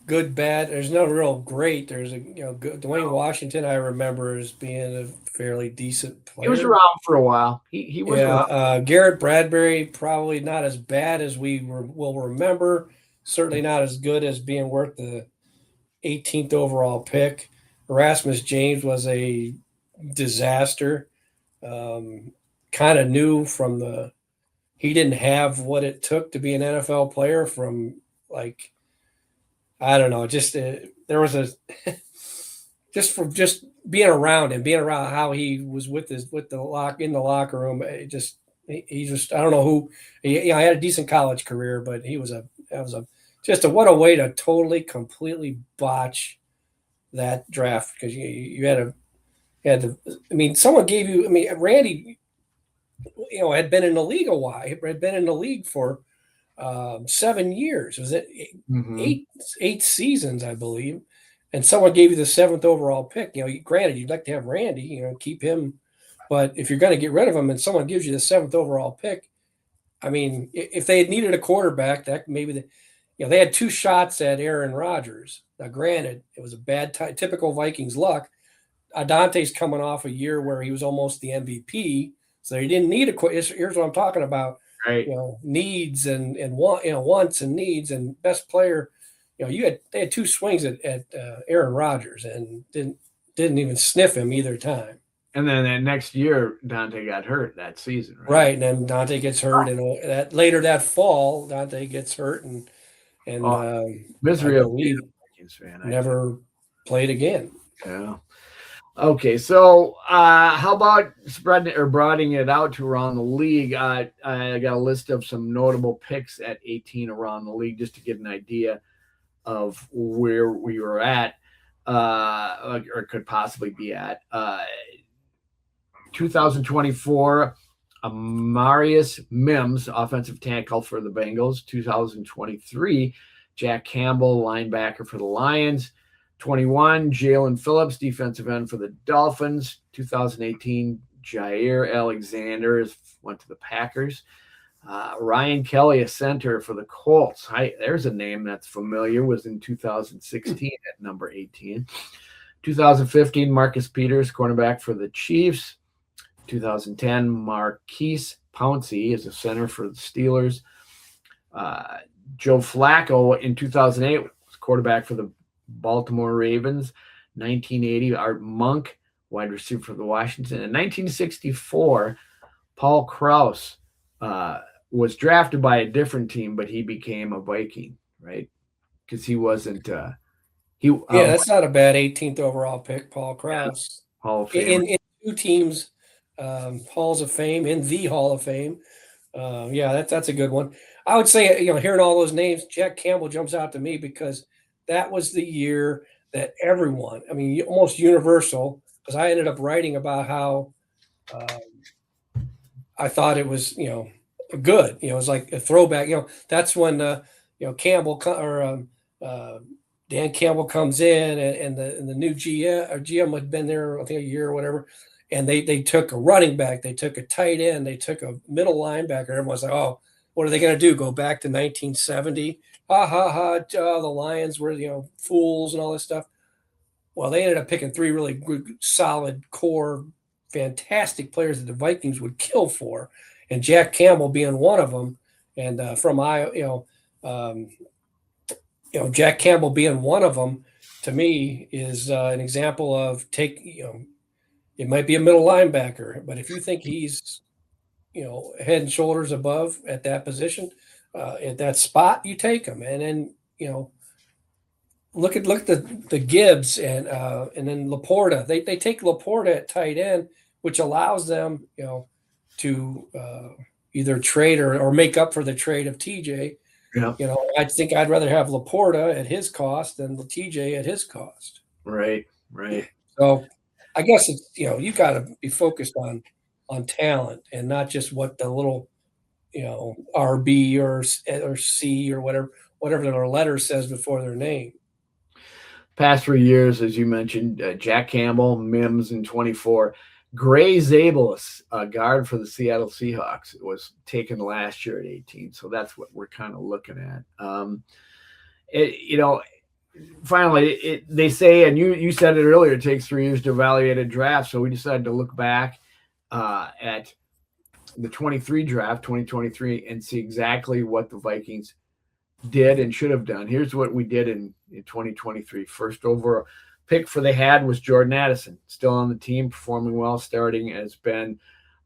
good, bad. There's no real great. There's Dwayne Washington, I remember as being a fairly decent player. He was around for a while. He was around. Garrett Bradbury, probably not as bad as we will remember. Certainly not as good as being worth the 18th overall pick. Erasmus James was a disaster. Kind of new from he didn't have what it took to be an NFL player, from I don't know, just there was just being around him, being around how he was with the locker room. He just I don't know who. He had a decent college career, but that was a just a what a way to totally completely botch that draft because you had to. I mean, someone gave you. I mean, Randy, had been in the league a while. Had been in the league for 7 years. Was it Mm-hmm. eight seasons, I believe? And someone gave you the seventh overall pick. Granted, you'd like to have Randy, keep him, but if you're going to get rid of him, and someone gives you the seventh overall pick, I mean, if they had needed a quarterback, that maybe they had two shots at Aaron Rodgers. Now, granted, it was a bad typical Vikings luck. Dante's coming off a year where he was almost the MVP, so he didn't need a. Here's what I'm talking about. Right. Needs and wants and needs and best player. They had two swings at Aaron Rodgers and didn't even sniff him either time. And then that next year, Dante got hurt that season, right? Right, and then Dante gets hurt, and that later that fall, Dante gets hurt, and Oh, I misery of being believe a Vikings fan. never played again. Yeah. Okay, so how about spreading or broadening it out to around the league? I got a list of some notable picks at 18 around the league, just to get an idea of where we were at, or could possibly be at. 2024, Amarius Mims, offensive tackle for the Bengals. 2023, Jack Campbell, linebacker for the Lions. 21, Jalen Phillips, defensive end for the Dolphins. 2018, Jair Alexander went to the Packers. Ryan Kelly, a center for the Colts. There's a name that's familiar, was in 2016 at number 18. 2015, Marcus Peters, cornerback for the Chiefs. 2010, Marquise Pouncey is a center for the Steelers. Joe Flacco in 2008 was quarterback for the Baltimore Ravens. 1980, Art Monk, wide receiver for the Washington. In 1964, Paul Krause was drafted by a different team, but he became a Viking, right? Because he wasn't. That's not a bad 18th overall pick, Paul Krause. Hall of Fame. In two teams, Halls of Fame, in the Hall of Fame. That's a good one. I would say, hearing all those names, Jack Campbell jumps out to me because that was the year that everyone, I mean, almost universal, because I ended up writing about how I thought it was, good. It was like a throwback. That's when, Campbell Dan Campbell comes in and the new GM had been there, I think, a year or whatever. And they took a running back, they took a tight end, they took a middle linebacker. Everyone's like, oh, what are they going to do? Go back to 1970? Ha ha ha! The Lions were fools and all this stuff. Well, they ended up picking three really good, solid core, fantastic players that the Vikings would kill for, and Jack Campbell being one of them. And Jack Campbell being one of them, to me, is an example of it might be a middle linebacker, but if you think he's, head and shoulders above at that position, at that spot, you take him. And then, look at the Gibbs and then Laporta. They take Laporta at tight end, which allows them, to either trade or make up for the trade of TJ. Yeah. I think I'd rather have Laporta at his cost than TJ at his cost. Right. So I guess it's, you got to be focused on talent and not just what the little, RB or C or whatever their letter says before their name. Past 3 years, as you mentioned, Jack Campbell, Mims in 24. Gray Zabelis, a guard for the Seattle Seahawks, was taken last year at 18. So that's what we're kind of looking at. Finally, they say, and you said it earlier, it takes 3 years to evaluate a draft. So we decided to look back at the 23 draft, 2023, and see exactly what the Vikings did and should have done. Here's what we did in 2023. First overall pick for they had was Jordan Addison, still on the team, performing well, starting, has been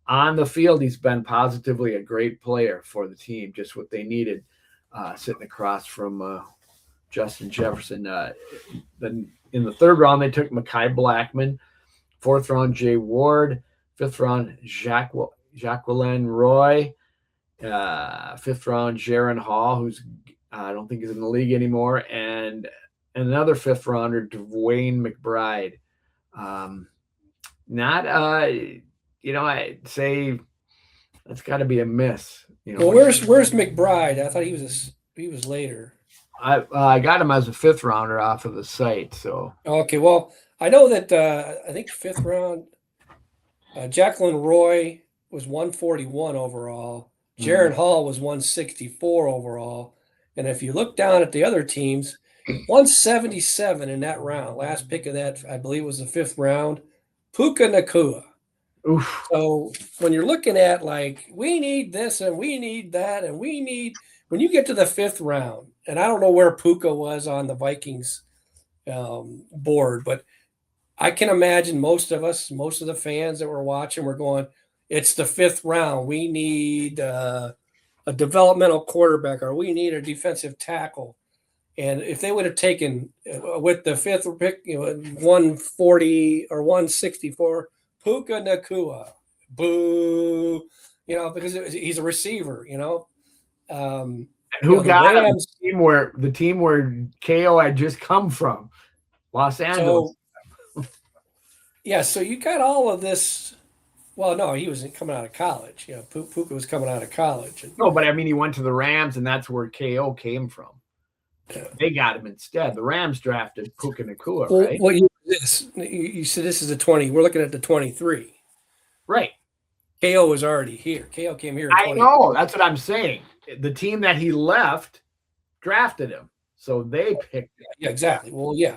on the field. He's been positively a great player for the team, just what they needed, sitting across from Justin Jefferson. The In the third round, they took Mekhi Blackman. Fourth round, Jay Ward. Fifth round, Jacqueline Roy. Fifth round, Jaron Hall, who's I don't think he's in the league anymore, and another fifth rounder, Dwayne McBride. Not I'd say that's got to be a miss. Well, where's McBride? I thought he was later. I got him as a fifth rounder off of the site. So okay, well, I know that I think fifth round, Jacqueline Roy was 141 overall. Jaron Hall was 164 overall. And if you look down at the other teams, 177 in that round. Last pick of that, I believe, was the fifth round. Puka Nacua. Oof. So when you're looking at like, we need this and we need that and we need, when you get to the fifth round, and I don't know where Puka was on the Vikings board, but I can imagine most of the fans that were watching were going, it's the fifth round. We need a developmental quarterback, or we need a defensive tackle. And if they would have taken with the fifth pick, 140 or 164, Puka Nacua, boo, because he's a receiver, And who got him? The team where KO had just come from, Los Angeles. So you got all of this. Well, no, he wasn't coming out of college. Puka was coming out of college. No, but I mean, he went to the Rams, and that's where KO came from. They got him instead. The Rams drafted Puka Nacua, right? Well, you said this is the 20. We're looking at the 23. Right. KO was already here. KO came here. I know. That's what I'm saying. The team that he left drafted him, so they picked him. Yeah, exactly. Well, yeah,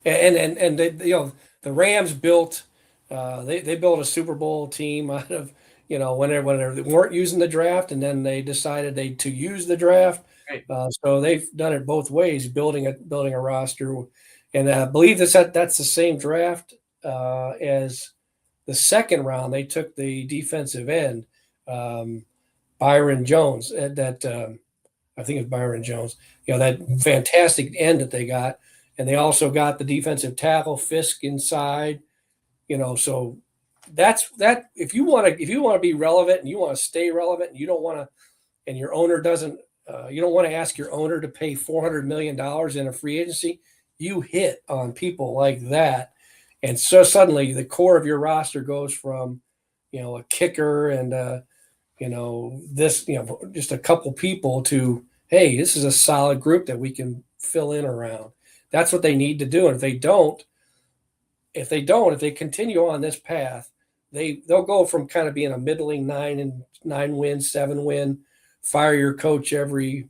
and they, the Rams built. They built a Super Bowl team out of when they weren't using the draft, and then they decided to use the draft. Right. So they've done it both ways, building a roster, and I believe that's the same draft as the second round. They took the defensive end, Byron Jones. That I think it's Byron Jones. That fantastic end that they got, and they also got the defensive tackle Fisk inside. So that's that. If you want to be relevant and you want to stay relevant, and you don't want to, and your owner doesn't. You don't want to ask your owner to pay $400 million in a free agency. You hit on people like that. And so suddenly the core of your roster goes from, a kicker and, just a couple people to, hey, this is a solid group that we can fill in around. That's what they need to do. And if they continue on this path, they'll go from kind of being a middling 9-win, 7-win, fire your coach every,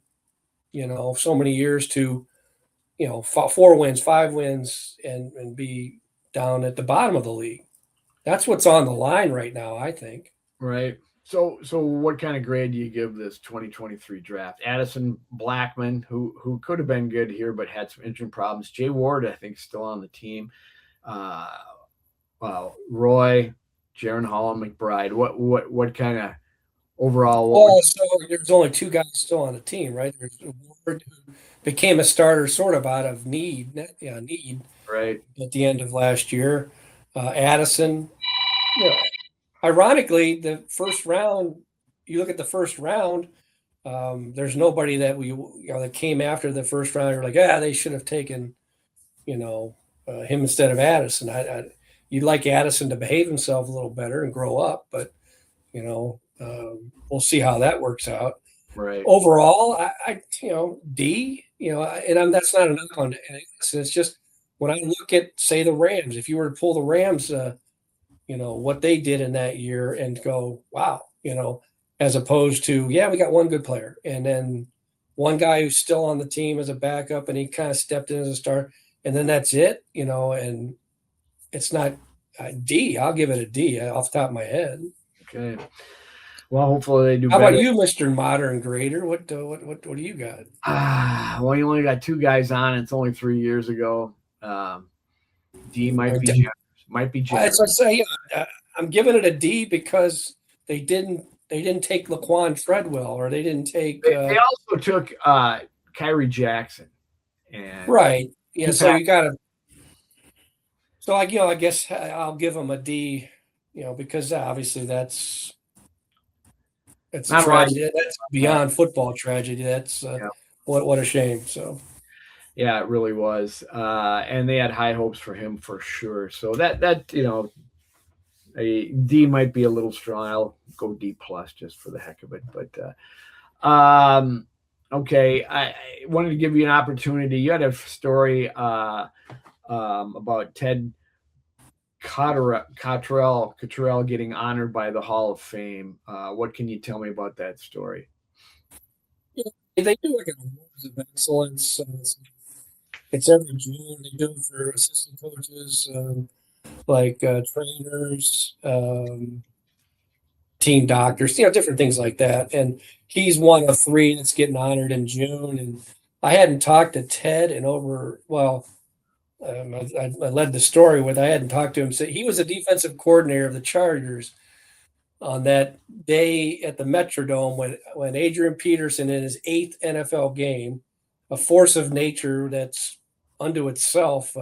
so many years to, 4 wins, 5 wins, and be down at the bottom of the league. That's what's on the line right now, I think. Right. So what kind of grade do you give this 2023 draft? Addison Blackman, who could have been good here but had some injury problems. Jay Ward, I think, still on the team. Roy, Jaron Hall, and McBride. What kind of overall? So there's only 2 guys still on the team, right? There's Ward, who became a starter sort of out of need, right, at the end of last year. Addison, ironically, the first round. You look at the first round. There's nobody that that came after the first round. You're like, they should have taken, him instead of Addison. You'd like Addison to behave himself a little better and grow up, but we'll see how that works out. Right. Overall, I D, and that's not enough on Addison. It's just when I look at, say, the Rams. If you were to pull the Rams, what they did in that year and go, wow, as opposed to, we got one good player and then one guy who's still on the team as a backup and he kind of stepped in as a star, and then that's it, and it's not D. I'll give it a D off the top of my head. Okay. Well, hopefully they do. How better. About you, Mr. Modern Grader? What do you got? Well, you only got 2 guys on. It's only 3 years ago. D might be generous. Might be generous. I'm giving it a D because they didn't take Laquan Treadwell, or they didn't take. They also took Kyrie Jackson. And right. Yeah. So you got to. So I guess I'll give him a D, because obviously it's a Not a lot. tragedy. That's beyond football tragedy. That's Yeah, what a shame. So yeah, it really was. And they had high hopes for him for sure. So that a D might be a little strong. I'll go D plus just for the heck of it. But okay, I wanted to give you an opportunity. You had a story about Ted Cottrell getting honored by the Hall of Fame. What can you tell me about that story? they do like an awards of excellence. It's every June. They do it for assistant coaches, like trainers, team doctors, different things like that. And he's one of three that's getting honored in June. And I hadn't talked to Ted in over, well, I led the story with, I hadn't talked to him. So he was a defensive coordinator of the Chargers on that day at the Metrodome when Adrian Peterson, in his 8th NFL game, a force of nature that's unto itself,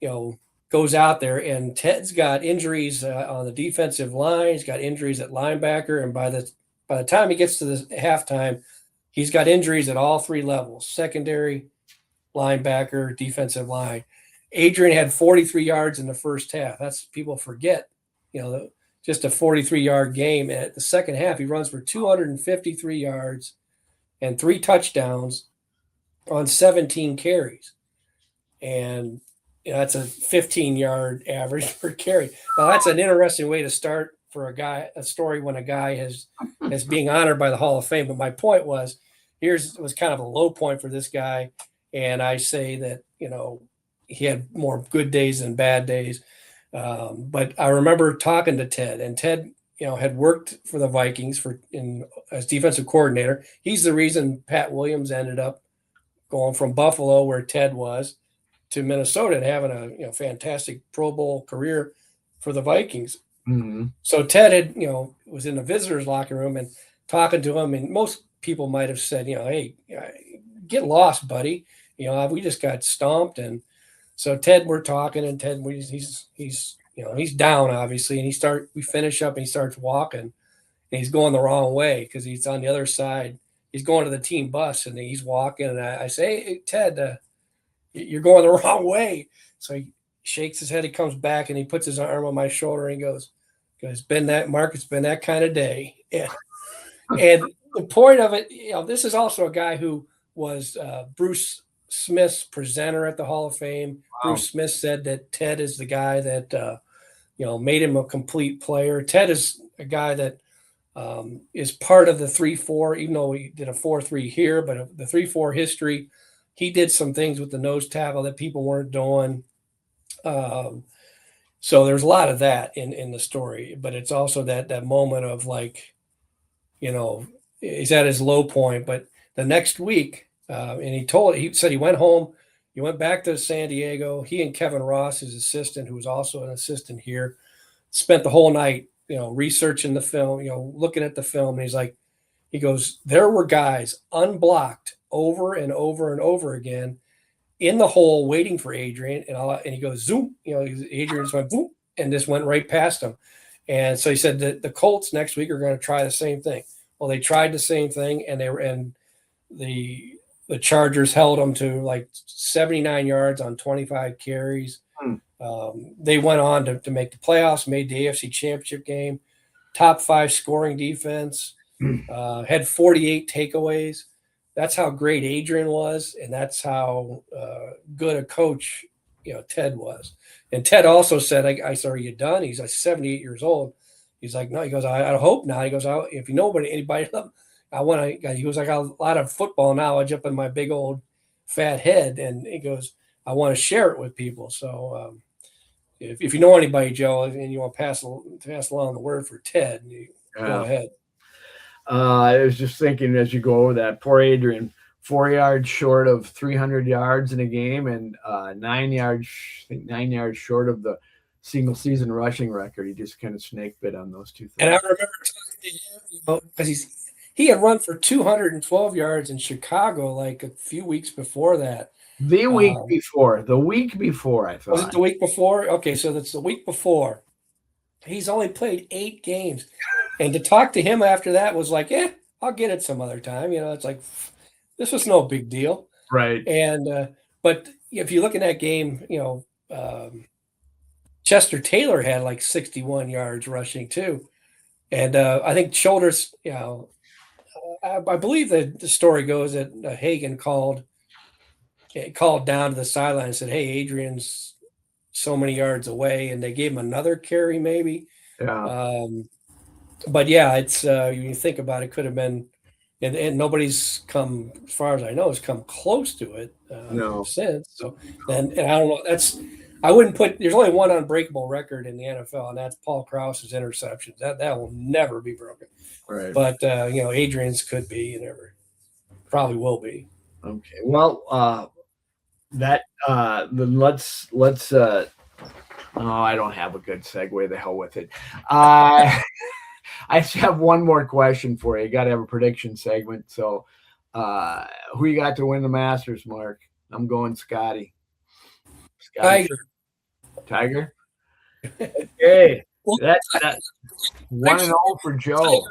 goes out there, and Ted's got injuries on the defensive line. He's got injuries at linebacker, and by the time he gets to the halftime, he's got injuries at all three levels: secondary, linebacker, defensive line. Adrian had 43 yards in the first half. That's, people forget, just a 43-yard game. And at the second half, he runs for 253 yards and 3 touchdowns on 17 carries. And that's a 15-yard average per carry. Now, that's an interesting way to start for a story when a guy is being honored by the Hall of Fame. But my point was, was kind of a low point for this guy. And I say that, he had more good days than bad days. But I remember talking to Ted, and Ted, had worked for the Vikings as defensive coordinator. He's the reason Pat Williams ended up going from Buffalo, where Ted was, to Minnesota and having a fantastic Pro Bowl career for the Vikings. Mm-hmm. So Ted had, was in the visitors' locker room and talking to him, and most people might have said, hey, get lost, buddy. We just got stomped. And so Ted, we're talking, and Ted, he's down obviously, and we finish up, and he starts walking, and he's going the wrong way because he's on the other side. He's going to the team bus, and he's walking, and I say, hey, Ted, you're going the wrong way. So he shakes his head. He comes back, and he puts his arm on my shoulder, and he goes, it's been that kind of day. Yeah. And the point of it, this is also a guy who was Bruce Smith's presenter at the Hall of Fame. Wow. Bruce Smith said that Ted is the guy that, made him a complete player. Ted is a guy that is part of the 3-4, even though he did a 4-3 here, but the 3-4 history. He did some things with the nose tackle that people weren't doing. So there's a lot of that in the story, but it's also that moment of like, he's at his low point. But the next week, and he said he went home, he went back to San Diego. He and Kevin Ross, his assistant, who was also an assistant here, spent the whole night, researching the film, looking at the film. And he goes, there were guys unblocked over and over and over again in the hole waiting for Adrian. And he goes, zoom, Adrian just went boom and just went right past him. And so he said that the Colts next week are going to try the same thing. Well, they tried the same thing, and the Chargers held them to like 79 yards on 25 carries. They went on to make the playoffs, made the AFC Championship game, top 5 scoring defense, had 48 takeaways. That's how great Adrian was, and that's how good a coach, Ted was. And Ted also said, I said, are you done? He's like 78 years old. He's like, no. He goes, I hope not. He goes, if you know anybody, I want to. He goes, I got a lot of football knowledge up in my big old fat head, and he goes, I want to share it with people. So if you know anybody, Joe, and you want to pass along the word for Ted, go ahead. I was just thinking as you go over that, poor Adrian, 4 yards short of 300 yards in a game, and 9 yards short of the single season rushing record. He just kind of snake bit on those two things. And I remember talking to him, because he had run for 212 yards in Chicago like a few weeks before that. The week Um, before. The week before, I was it thought. the week before? Okay, so that's the week before. He's only played 8 games. And to talk to him after that was like, yeah, I'll get it some other time. It's like, this was no big deal. Right. And, but if you look in that game, Chester Taylor had like 61 yards rushing too. And I think Shoulders, I believe that the story goes that Hagan called down to the sideline and said, "Hey, Adrian's so many yards away," and they gave him another carry, maybe. Yeah. But yeah, it's you think about it, could have been, and nobody's come, as far as I know, has come close to it No. since. So then, and I don't know. I wouldn't put. There's only one unbreakable record in the NFL, and that's Paul Krause's interceptions. That will never be broken. Right. But Adrian's could be, and never probably will be. Okay. Well, that then let's oh, I don't have a good segue. The hell with it. I just have one more question for you. You got to have a prediction segment. So, who you got to win the Masters, Mark? I'm going Scotty. Tiger. Tiger. Okay, Well, that 1-0 for Joe.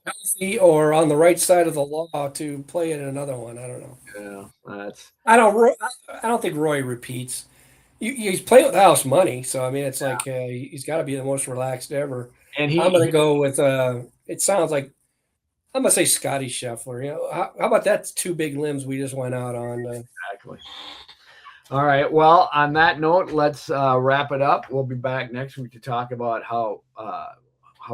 healthy or on the right side of the law to play in another one. I don't know. Yeah, that's. I don't think Roy repeats. He's playing with house money, so I mean, it's like he's got to be the most relaxed ever. And I'm going to go with. It sounds like I'm going to say Scotty Scheffler. How about that? Two big limbs we just went out on. Exactly. All right. Well, on that note, let's wrap it up. We'll be back next week to talk about how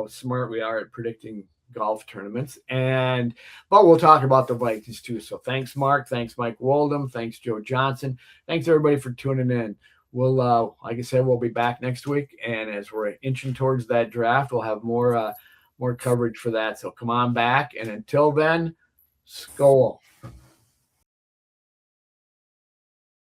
smart we are at predicting golf tournaments, but we'll talk about the Vikings too. So thanks, Mark. Thanks, Mike Woldham. Thanks, Joe Johnson. Thanks everybody for tuning in. We'll, like I said, we'll be back next week, and as we're inching towards that draft, we'll have more coverage for that. So come on back, and until then, Skol.